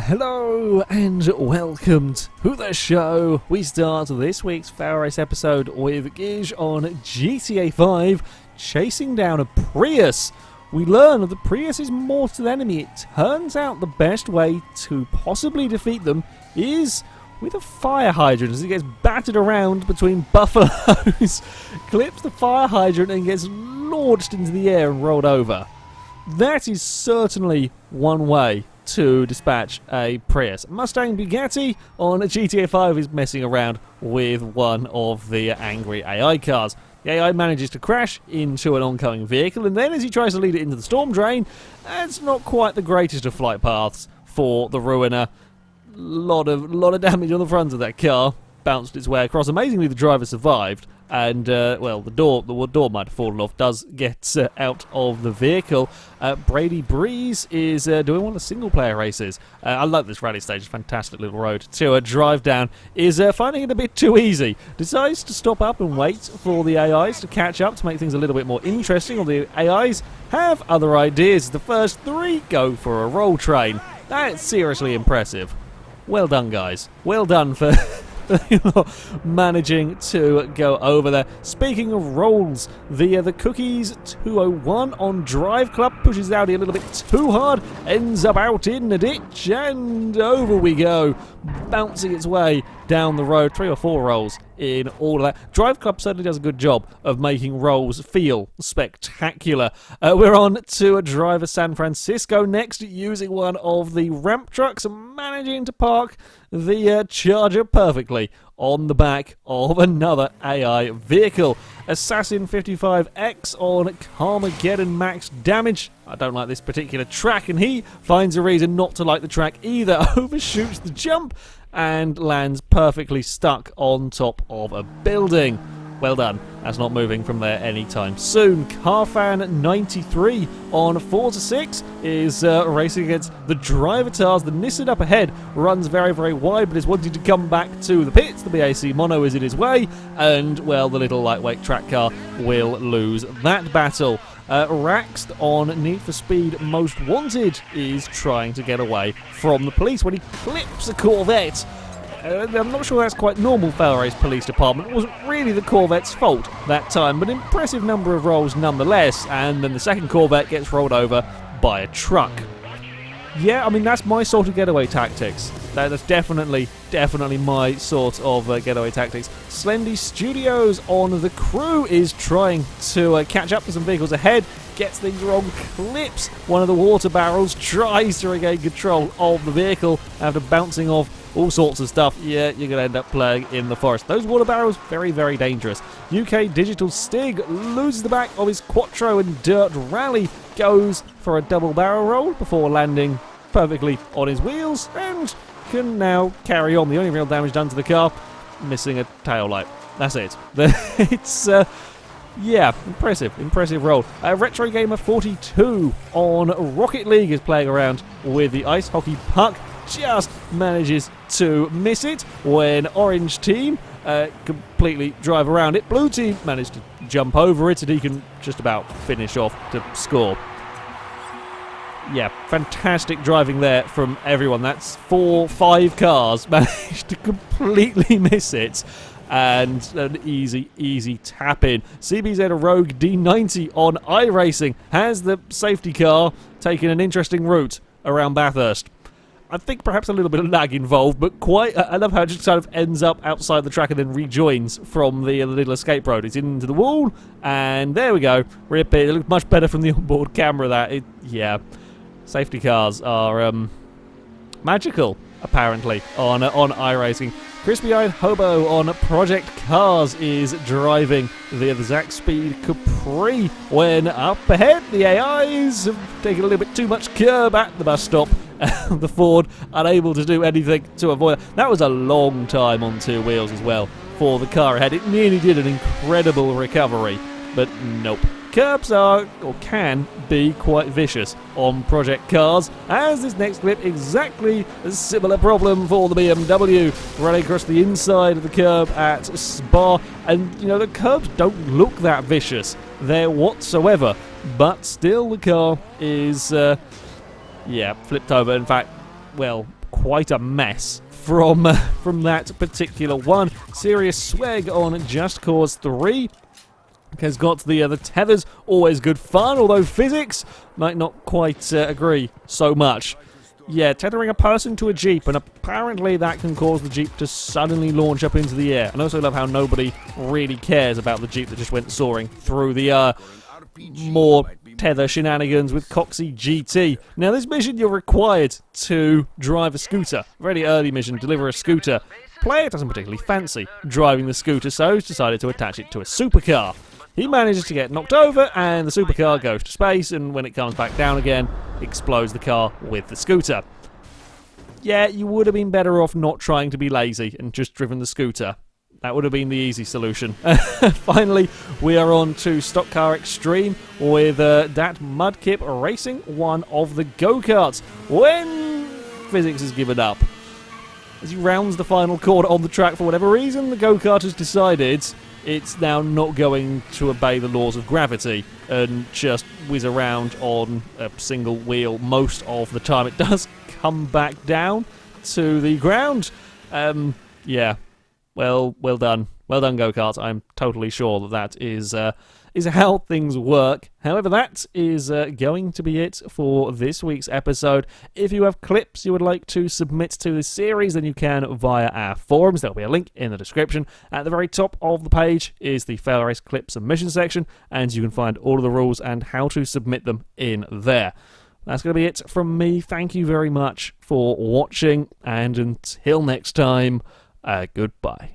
Hello and welcome to the show. We start this week's Failrace episode with Gish on GTA 5 chasing down a Prius. We learn that the Prius is mortal enemy. It turns out the best way to possibly defeat them is with a fire hydrant as it gets battered around between buffaloes, clips the fire hydrant and gets launched into the air and rolled over. That is certainly one way to dispatch a Prius. Mustang Bugatti on GTA 5 is messing around with one of the angry AI cars. The AI manages to crash into an oncoming vehicle, and then as he tries to lead it into the storm drain, it's not quite the greatest of flight paths for the ruiner. Lot of damage on the front of that car. Bounced its way across. Amazingly, the driver survived, and well, the door might have fallen off. Does get out of the vehicle. Brady Breeze is doing one of the single-player races. I like this rally stage. It's a fantastic little road to drive down. Is finding it a bit too easy. Decides to stop up and wait for the AIs to catch up to make things a little bit more interesting. Or the AIs have other ideas. The first three go for a roll train. That's seriously impressive. Well done, guys. Well done for managing to go over there. Speaking of rolls, the Cookies 201 on Drive Club pushes out a little bit too hard, ends up out in the ditch, and over we go, bouncing its way down the road. 3 or 4 rolls in all of that. Drive Club certainly does a good job of making rolls feel spectacular. We're on to a driver San Francisco next, using one of the ramp trucks and managing to park the Charger perfectly on the back of another AI vehicle. Assassin 55X on Carmageddon max damage. I don't like this particular track, and he finds a reason not to like the track either. Overshoots the jump and lands perfectly stuck on top of a building. Well done. That's not moving from there anytime soon. Carfan93 on 4-6 is racing against the Drivatars. The Nissan up ahead runs very, very wide, but is wanting to come back to the pits. The BAC Mono is in his way, and, well, the little lightweight track car will lose that battle. Raxed on Need for Speed Most Wanted is trying to get away from the police when he clips a Corvette. I'm not sure that's quite normal Failrace Police Department. It wasn't really the Corvette's fault that time, but impressive number of rolls nonetheless, and then the second Corvette gets rolled over by a truck. Yeah, I mean, that's my sort of getaway tactics. That's definitely my sort of getaway tactics. Slendy Studios on the Crew is trying to catch up to some vehicles ahead, gets things wrong, clips one of the water barrels, tries to regain control of the vehicle after bouncing off all sorts of stuff. Yeah, you're going to end up playing in the forest. Those water barrels, very, very dangerous. UK Digital Stig loses the back of his Quattro and Dirt Rally, goes for a double barrel roll before landing perfectly on his wheels and can now carry on. The only real damage done to the car, missing a tail light. That's it. It's yeah, impressive roll. Retro Gamer 42 on Rocket League is playing around with the ice hockey puck. Just manages to miss it when Orange Team completely drive around it. Blue Team managed to jump over it, and he can just about finish off to score. Yeah, fantastic driving there from everyone. That's 4-5 cars managed to completely miss it. And an easy tap in. CBZ Rogue D90 on iRacing has the safety car taking an interesting route around Bathurst. I think perhaps a little bit of lag involved, but quite. I love how it just kind of ends up outside the track and then rejoins from the little escape road. It's into the wall, and there we go. Rip it. It looks much better from the onboard camera. Yeah, safety cars are magical apparently on iRacing. Crispy-eyed Hobo on Project Cars is driving the Zack Speed Capri when up ahead the AIs have taken a little bit too much curb at the bus stop. The Ford unable to do anything to avoid it. That was a long time on 2 wheels as well for the car ahead. It nearly did an incredible recovery, but nope. Curbs are, or can be, quite vicious on Project Cars, as this next clip exactly a similar problem for the BMW, running across the inside of the curb at Spa, and you know, the curbs don't look that vicious there whatsoever, but still the car is, flipped over. In fact, well, quite a mess from that particular one. Serious swag on Just Cause 3 has got the tethers, always good fun, although physics might not quite agree so much. Yeah, tethering a person to a Jeep, and apparently that can cause the Jeep to suddenly launch up into the air. And I also love how nobody really cares about the Jeep that just went soaring through the air. More tether shenanigans with Coxy GT. Now, this mission, you're required to drive a scooter. Very early mission, deliver a scooter. Player doesn't particularly fancy driving the scooter, so he's decided to attach it to a supercar. He manages to get knocked over, and the supercar goes to space, and when it comes back down again, explodes the car with the scooter. Yeah, you would have been better off not trying to be lazy and just driven the scooter. That would have been the easy solution. Finally, we are on to Stock Car Extreme with that Mudkip racing one of the go-karts when physics has given up. As he rounds the final corner on the track, for whatever reason, the go-kart has decided it's now not going to obey the laws of gravity and just whiz around on a single wheel most of the time. It does come back down to the ground. Yeah. Well done. Well done, go-kart. I'm totally sure that is how things work. However, that is going to be it for this week's episode. If you have clips you would like to submit to this series, then you can via our forums. There'll be a link in the description. At the very top of the page is the Failrace clip submission section, and you can find all of the rules and how to submit them in there. That's going to be it from me. Thank you very much for watching, and until next time, goodbye.